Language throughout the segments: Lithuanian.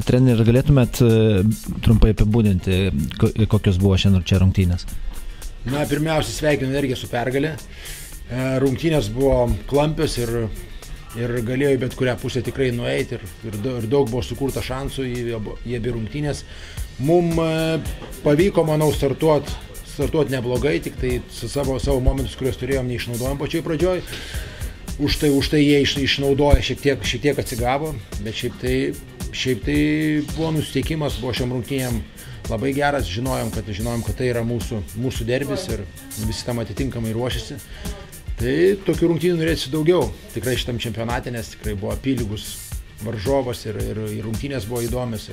Treneri, galėtumėt trumpai apibūdinti, kokios buvo šiandien čia rungtynės? Na, pirmiausia, sveikinu Energiją su pergalė. Rungtynės buvo klampios ir galėjo į bet kurią pusę tikrai nueiti ir daug buvo sukurta šansų į abi rungtynės. Mums pavyko, manau, startuoti neblogai, tik tai su savo momentus, kuriuos turėjom, neišnaudojom pačioj pradžioj. Už tai jie išnaudoja, šiek tiek atsigavo, bet šiaip tai buvo nusiteikimas, buvo šiom rungtynėm labai geras, žinojom, kad tai yra mūsų derbis ir visi tam atitinkamai ruošiasi. Tai tokių rungtynių norėsiu daugiau, tikrai šitam čempionate, nes tikrai buvo apylygus varžovas ir rungtynės buvo įdomios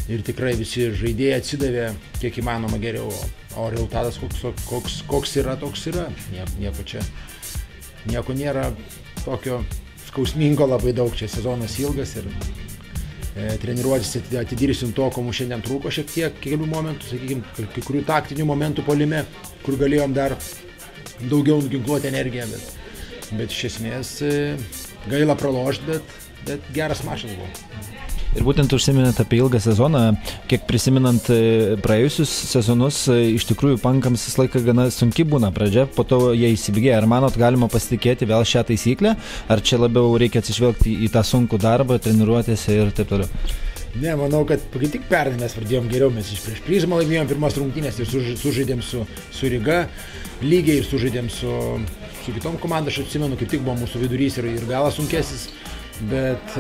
ir tikrai visi žaidėjai atsidavė kiek įmanoma geriau, o rezultatas koks yra, toks yra, nieko nėra tokio skausmingo labai daug, čia sezonas ilgas ir treniruotis atidirsim to, ko mums šiandien trūko šiek tiek, kelių momentų, sakykime, kai kurių taktinių momentų puolime, kur galėjom dar daugiau nuginkluoti energiją, bet iš esmės gaila pralošti, bet geras mačas buvo. Ir būtent užsiminėt apie ilgą sezoną, kiek prisiminant praėjusius sezonus, iš tikrųjų pankams visą laiką gana sunki būna pradžia, po to jie įsibėgėja. Ar manot, galima pasitikėti vėl šią taisyklę, ar čia labiau reikia atsižvelgti į tą sunkų darbą, treniruotėse ir taip toliau? Ne, manau, kad tik pernai mes pradėjom geriau, mes prieš Prizmą laimėjom pirmas rungtynės ir sužaidėm su Ryga lygiai ir sužaidėm su kitom komandom, aš atsimenu, kaip tik buvo mūsų vidurys ir galas sunkesnis. Bet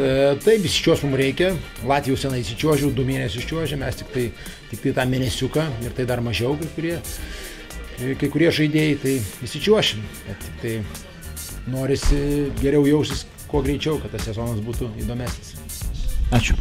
taip, įsičiuos mums reikia, Latvijos senai įsičiuožiau, 2 mėnesius čiuožė, mes tik tai tą mėnesiuką ir tai dar mažiau kai kurie žaidėjai, tai įsičiuošim, bet tik tai norisi geriau jausis kuo greičiau, kad tas sezonas būtų įdomesnis. Ačiū.